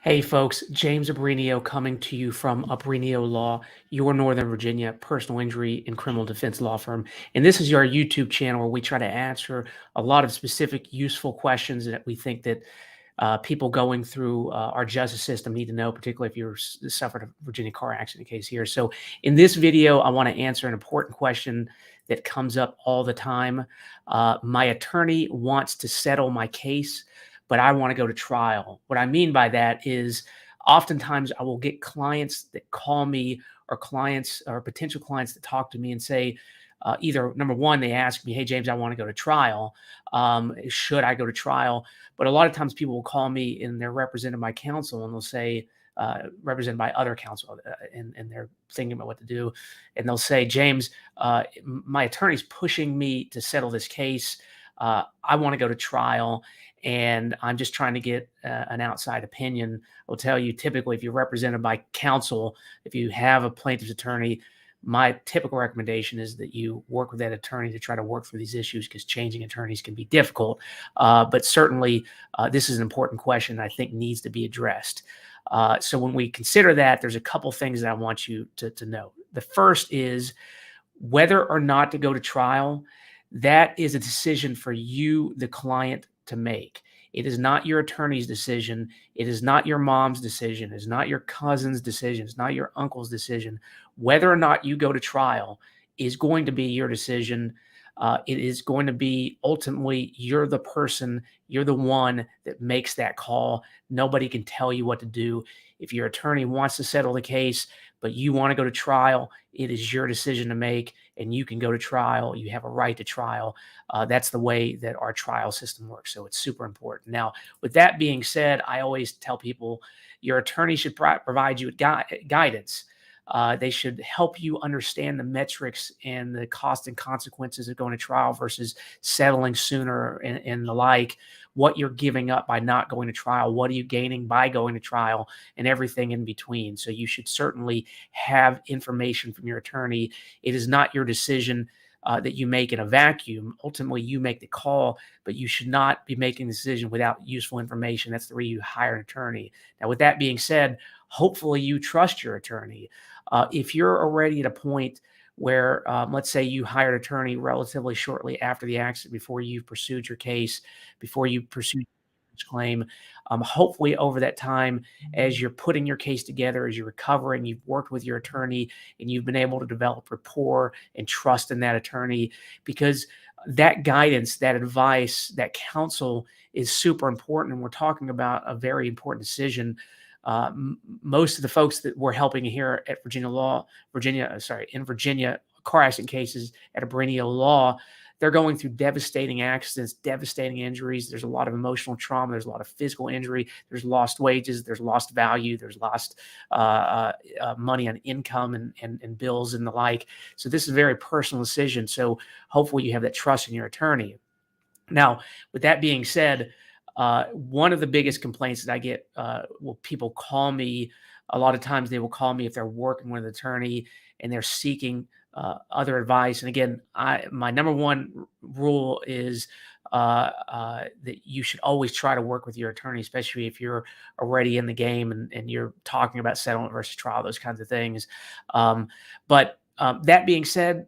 Hey folks, James Abrinio coming to you from Abrinio Law, your Northern Virginia personal injury and criminal defense law firm. And this is our YouTube channel where we try to answer a lot of specific, useful questions that we think that people going through our justice system need to know, particularly if you're suffered a Virginia car accident case here. So in this video, I want to answer an important question that comes up all the time. My attorney wants to settle my case, but I want to go to trial. What I mean by that is oftentimes I will get clients that call me, or clients or potential clients that talk to me and say, either number one, they ask me, "Hey, James, I want to go to trial. Should I go to trial?" But a lot of times people will call me and they're represented by counsel and they'll say, represented by other counsel, and they're thinking about what to do. And they'll say, "James, my attorney's pushing me to settle this case. I want to go to trial, and I'm just trying to get an outside opinion." I'll tell you, typically, if you're represented by counsel, if you have a plaintiff's attorney, my typical recommendation is that you work with that attorney to try to work through these issues, because changing attorneys can be difficult. But certainly, this is an important question I think needs to be addressed. So when we consider that, there's a couple things that I want you to know. The first is whether or not to go to trial. That is a decision for you, the client, to make. It is not your attorney's decision. It is not your mom's decision. It's not your cousin's decision. It's not your uncle's decision. Whether or not you go to trial is going to be your decision. It is going to be ultimately, you're the person, you're the one that makes that call. Nobody can tell you what to do. If your attorney wants to settle the case, but you want to go to trial, it is your decision to make, and you can go to trial. You have a right to trial. That's the way that our trial system works. So it's super important. Now, with that being said, I always tell people your attorney should provide you with guidance. They should help you understand the metrics and the cost and consequences of going to trial versus settling sooner, and the like, what you're giving up by not going to trial, what are you gaining by going to trial, and everything in between. So you should certainly have information from your attorney. It is not your decision that you make in a vacuum. Ultimately, you make the call, but you should not be making the decision without useful information. That's the reason you hire an attorney. Now, with that being said, hopefully you trust your attorney. If you're already at a point where, let's say you hired an attorney relatively shortly after the accident, before you've pursued your case, before you pursued your claim, hopefully over that time, as you're putting your case together, as you're recovering, you've worked with your attorney and you've been able to develop rapport and trust in that attorney, because that guidance, that advice, that counsel is super important. And we're talking about a very important decision. Most of the folks that we're helping here at in Virginia, car accident cases at Abrinio Law, they're going through devastating accidents, devastating injuries. There's a lot of emotional trauma. There's a lot of physical injury. There's lost wages. There's lost value. There's lost money on income and bills and the like. So this is a very personal decision. So hopefully you have that trust in your attorney. Now, with that being said, one of the biggest complaints that I get, people call me. A lot of times they will call me if they're working with an attorney and they're seeking other advice. And again, my number one rule is that you should always try to work with your attorney, especially if you're already in the game and you're talking about settlement versus trial, those kinds of things. But that being said,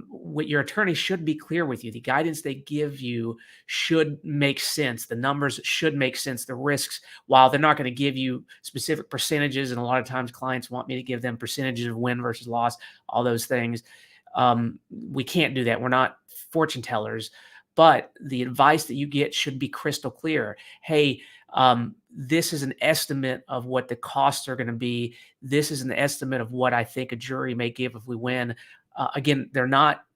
what your attorney should be clear with you. The guidance they give you should make sense. The numbers should make sense. The risks, while they're not going to give you specific percentages, and a lot of times clients want me to give them percentages of win versus loss, all those things. We can't do that. We're not fortune tellers, but the advice that you get should be crystal clear. Hey, this is an estimate of what the costs are going to be. This is an estimate of what I think a jury may give if we win. Again, they're not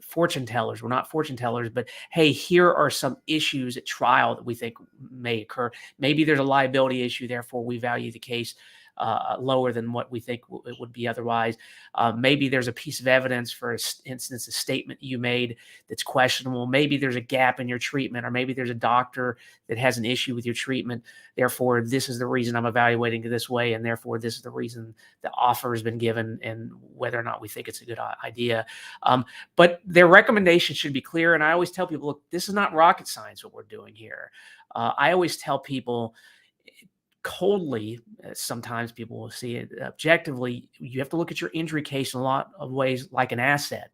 fortune tellers. We're not fortune tellers, but hey, here are some issues at trial that we think may occur. Maybe there's a liability issue, therefore we value the case lower than what we think it would be otherwise. Maybe there's a piece of evidence, for instance, a statement you made that's questionable. Maybe there's a gap in your treatment, or maybe there's a doctor that has an issue with your treatment. Therefore, this is the reason I'm evaluating it this way, and therefore this is the reason the offer has been given, and whether or not we think it's a good idea. But their recommendation should be clear. And I always tell people, look, this is not rocket science what we're doing here. I always tell people, coldly, sometimes people will see it objectively. You have to look at your injury case in a lot of ways like an asset.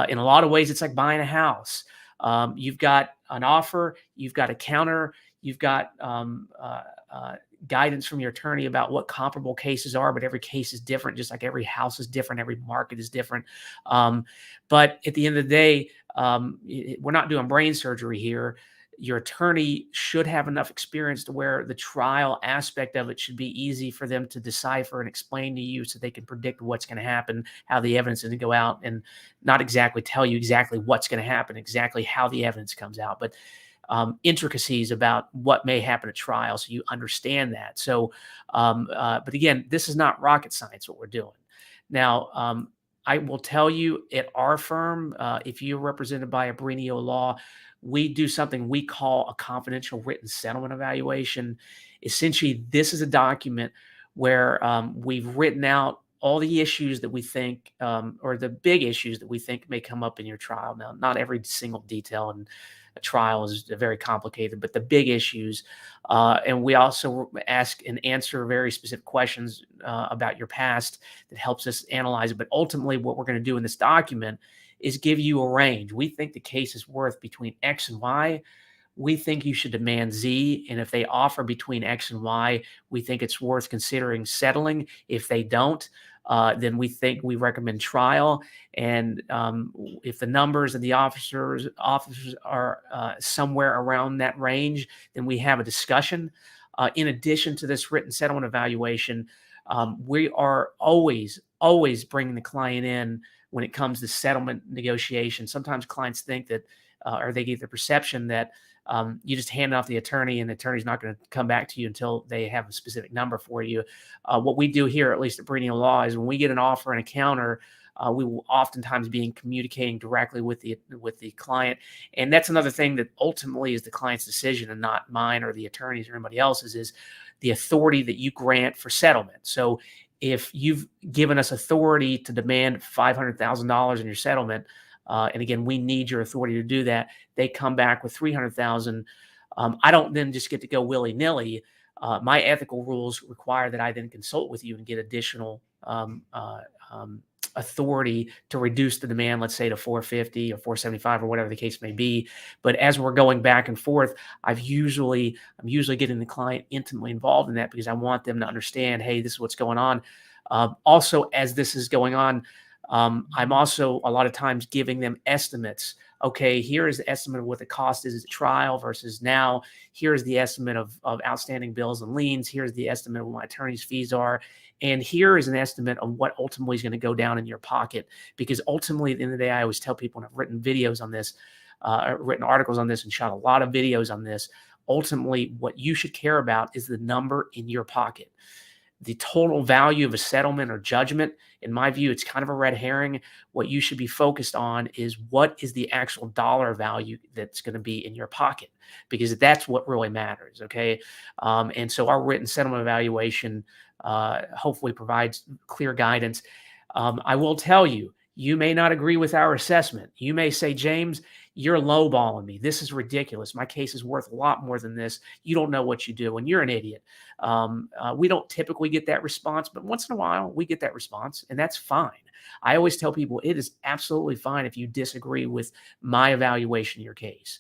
In a lot of ways, it's like buying a house. You've got an offer, you've got a counter, you've got guidance from your attorney about what comparable cases are, but every case is different, just like every house is different, every market is different. But at the end of the day, we're not doing brain surgery here. Your attorney should have enough experience to where the trial aspect of it should be easy for them to decipher and explain to you so they can predict what's going to happen, how the evidence is going to go out, and not exactly tell you exactly what's going to happen, exactly how the evidence comes out, but intricacies about what may happen at trial so you understand that. So, but again, this is not rocket science what we're doing. Now, I will tell you at our firm, if you're represented by Abrinio Law, we do something we call a confidential written settlement evaluation. Essentially, this is a document where we've written out all the issues that we think, or the big issues that we think may come up in your trial. Now, not every single detail in a trial is very complicated, but the big issues. And we also ask and answer very specific questions about your past that helps us analyze it. But ultimately, what we're going to do in this document is give you a range. We think the case is worth between X and Y. We think you should demand Z. And if they offer between X and Y, we think it's worth considering settling. If they don't, then we recommend trial. And if the numbers of the officers are somewhere around that range, then we have a discussion. In addition to this written settlement evaluation, we are always bringing the client in when it comes to settlement negotiation. Sometimes clients think that, or they get the perception that you just hand off the attorney and the attorney's not going to come back to you until they have a specific number for you. What we do here, at least at Abrinio Law, is when we get an offer and a counter, we will oftentimes be communicating directly with the client. And that's another thing that ultimately is the client's decision and not mine or the attorney's or anybody else's, is the authority that you grant for settlement. So if you've given us authority to demand $500,000 in your settlement, and again, we need your authority to do that, they come back with $300,000. I don't then just get to go willy-nilly. My ethical rules require that I then consult with you and get additional authority to reduce the demand, let's say to 450 or 475 or whatever the case may be. But as we're going back and forth, I'm usually getting the client intimately involved in that because I want them to understand, hey, this is what's going on. Also, as this is going on, I'm also a lot of times giving them estimates. Okay, here is the estimate of what the cost is at trial versus now. Here's the estimate of outstanding bills and liens. Here's the estimate of what my attorney's fees are. And here is an estimate of what ultimately is going to go down in your pocket. Because ultimately, at the end of the day, I always tell people, and I've written videos on this, written articles on this, and shot a lot of videos on this. Ultimately, what you should care about is the number in your pocket. The total value of a settlement or judgment, in my view, it's kind of a red herring. What you should be focused on is what is the actual dollar value that's going to be in your pocket, because that's what really matters, okay? And so our written settlement evaluation hopefully provides clear guidance. I will tell you, you may not agree with our assessment. You may say, James, you're lowballing me. This is ridiculous. My case is worth a lot more than this. You don't know what you do, and you're an idiot. We don't typically get that response, but once in a while we get that response, and that's fine. I always tell people it is absolutely fine if you disagree with my evaluation of your case.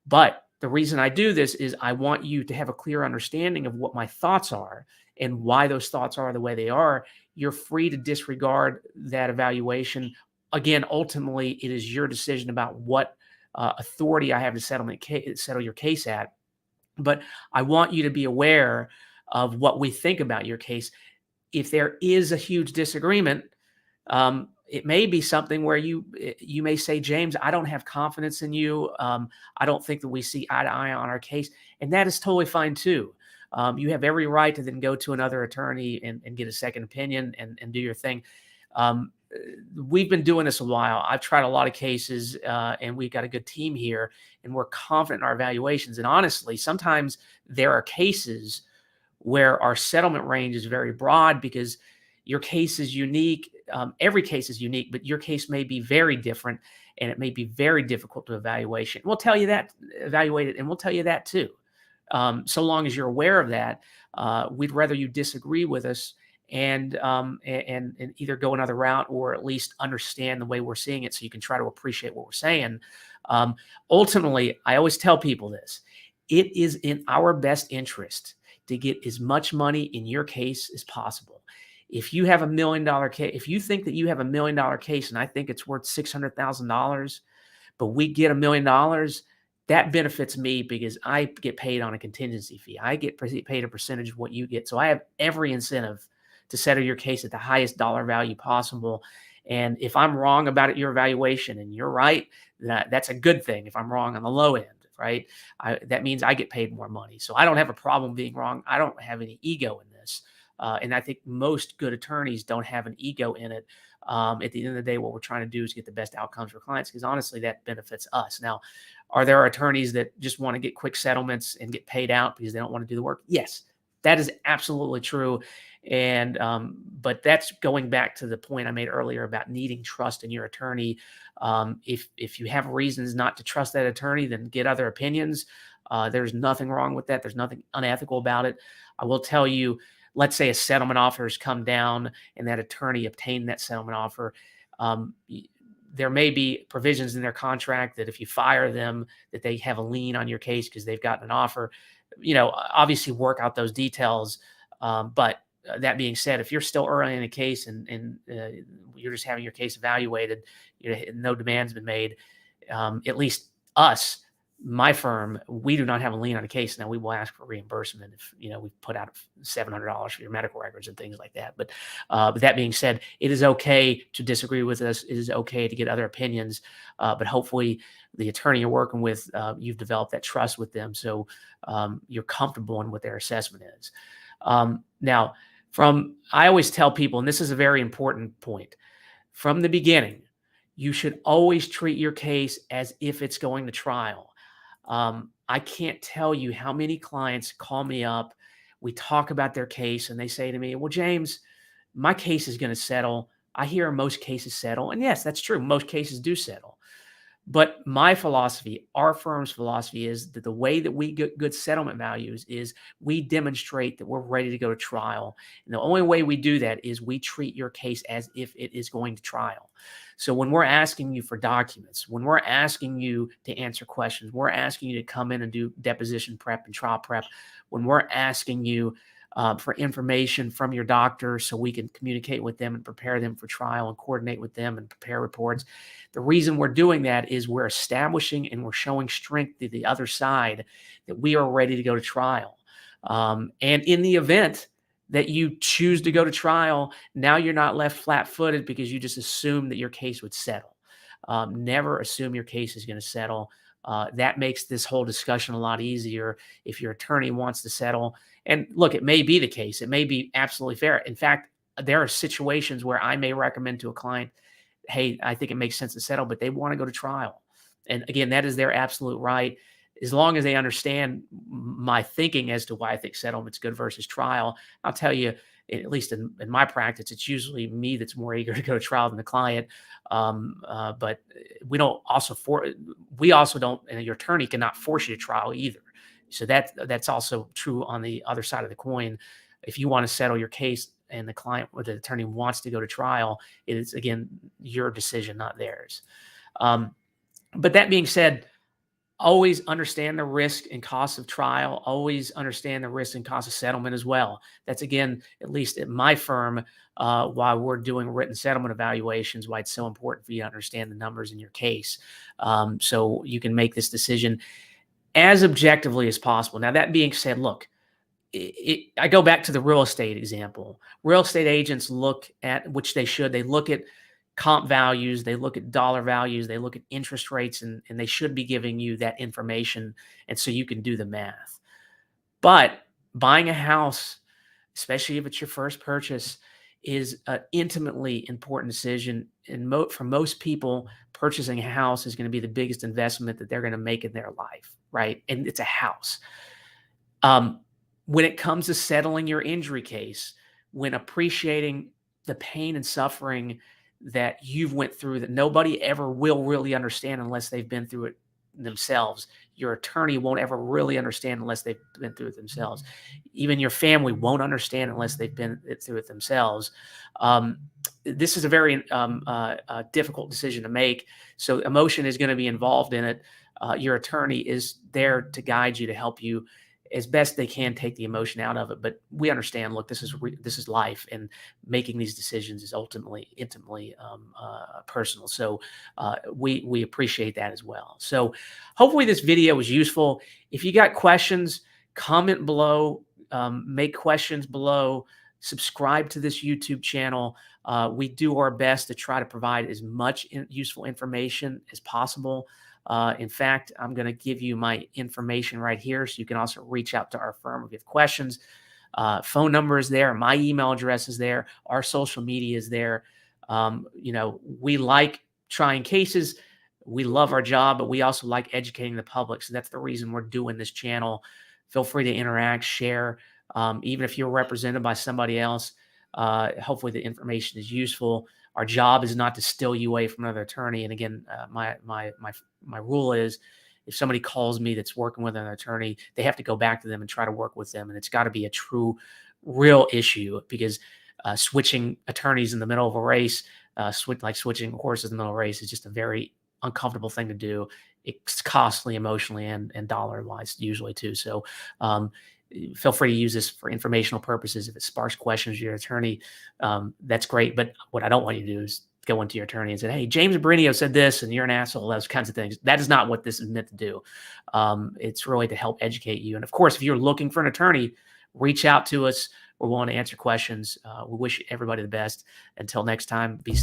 But the reason I do this is I want you to have a clear understanding of what my thoughts are and why those thoughts are the way they are. You're free to disregard that evaluation. Again, ultimately, it is your decision about what authority I have to settle your case at. But I want you to be aware of what we think about your case. If there is a huge disagreement, it may be something where you may say, James, I don't have confidence in you. I don't think that we see eye to eye on our case. And that is totally fine too. You have every right to then go to another attorney and get a second opinion and do your thing. We've been doing this a while. I've tried a lot of cases, and we've got a good team here, and we're confident in our evaluations. And honestly, sometimes there are cases where our settlement range is very broad because your case is unique. Every case is unique, but your case may be very different, and it may be very difficult to evaluate it. And we'll tell you that too. So long as you're aware of that, we'd rather you disagree with us and either go another route or at least understand the way we're seeing it so you can try to appreciate what we're saying. Um, Ultimately, I always tell people this: it is in our best interest to get as much money in your case as possible. If you have $1 million case, if you think that you have $1 million case and I think it's worth $600,000, but we get $1 million, that benefits me because I get paid on a contingency fee. I get paid a percentage of what you get. So I have every incentive to settle your case at the highest dollar value possible. And if I'm wrong about your evaluation and you're right, that's a good thing. If I'm wrong on the low end, right, that means I get paid more money. So I don't have a problem being wrong. I don't have any ego in this. And I think most good attorneys don't have an ego in it. At the end of the day, what we're trying to do is get the best outcomes for clients because honestly, that benefits us. Now, are there attorneys that just want to get quick settlements and get paid out because they don't want to do the work? Yes, that is absolutely true. And but that's going back to the point I made earlier about needing trust in your attorney. If you have reasons not to trust that attorney, then get other opinions. There's nothing wrong with that. There's nothing unethical about it. I will tell you, let's say a settlement offer has come down and that attorney obtained that settlement offer. There may be provisions in their contract that if you fire them, that they have a lien on your case because they've gotten an offer. Obviously work out those details. But that being said, if you're still early in a case and you're just having your case evaluated, no demand's been made, at least us, my firm, we do not have a lien on a case. Now we will ask for reimbursement if, we put out $700 for your medical records and things like that. But that being said, it is okay to disagree with us. It is okay to get other opinions. But hopefully the attorney you're working with, you've developed that trust with them. So you're comfortable in what their assessment is. Now, I always tell people, and this is a very important point, from the beginning, you should always treat your case as if it's going to trial. I can't tell you how many clients call me up. We talk about their case and they say to me, well, James, my case is going to settle. I hear most cases settle. And yes, that's true. Most cases do settle. But my philosophy, our firm's philosophy is that the way that we get good settlement values is we demonstrate that we're ready to go to trial. And the only way we do that is we treat your case as if it is going to trial. So when we're asking you for documents, when we're asking you to answer questions, we're asking you to come in and do deposition prep and trial prep, when we're asking you for information from your doctor so we can communicate with them and prepare them for trial and coordinate with them and prepare reports. The reason we're doing that is we're establishing and we're showing strength to the other side that we are ready to go to trial. And in the event that you choose to go to trial, now you're not left flat-footed because you just assumed that your case would settle. Never assume your case is going to settle. That makes this whole discussion a lot easier if your attorney wants to settle. And look, it may be the case. It may be absolutely fair. In fact, there are situations where I may recommend to a client, hey, I think it makes sense to settle, but they want to go to trial. And again, that is their absolute right. As long as they understand my thinking as to why I think settlement's good versus trial, I'll tell you, at least in my practice, it's usually me that's more eager to go to trial than the client. But we also don't, and your attorney cannot force you to trial either. So that's also true on the other side of the coin. If you want to settle your case and the client or the attorney wants to go to trial, it is, again, your decision, not theirs. But that being said, always understand the risk and cost of trial. Always understand the risk and cost of settlement as well. That's, again, at least at my firm, while we're doing written settlement evaluations, why it's so important for you to understand the numbers in your case, so you can make this decision as objectively as possible. Now, that being said, look, I go back to the real estate example. Real estate agents look at, which they should, they look at comp values, they look at dollar values, they look at interest rates, and they should be giving you that information, and so you can do the math. But buying a house, especially if it's your first purchase, is an intimately important decision. And for most people, purchasing a house is going to be the biggest investment that they're going to make in their life, right? And it's a house. When it comes to settling your injury case, when appreciating the pain and suffering that you've went through that nobody ever will really understand unless they've been through it themselves. Your attorney won't ever really understand unless they've been through it themselves. Even your family won't understand unless they've been through it themselves. This is a very difficult decision to make. So emotion is going to be involved in it. Your attorney is there to guide you, to help you as best they can take the emotion out of it. But we understand, look, this is life, and making these decisions is ultimately intimately personal. So we appreciate that as well. So hopefully this video was useful. If you got questions, comment below, make questions below, subscribe to this YouTube channel. We do our best to try to provide as much useful information as possible. In fact, I'm going to give you my information right here, so you can also reach out to our firm if you have questions. Phone number is there. My email address is there. Our social media is there. We like trying cases. We love our job, but we also like educating the public. So that's the reason we're doing this channel. Feel free to interact, share. Even if you're represented by somebody else, hopefully the information is useful. Our job is not to steal you away from another attorney. And again, my rule is, if somebody calls me that's working with an attorney, they have to go back to them and try to work with them. And it's got to be a true, real issue, because switching attorneys in the middle of a race, switching horses in the middle of a race, is just a very uncomfortable thing to do. It's costly emotionally and dollar-wise usually too. So feel free to use this for informational purposes. If it sparks questions to your attorney, that's great. But what I don't want you to do is go into your attorney and say, hey, James Brinio said this and you're an asshole, those kinds of things. That is not what this is meant to do. It's really to help educate you. And of course, if you're looking for an attorney, reach out to us. We're willing to answer questions. We wish everybody the best. Until next time, be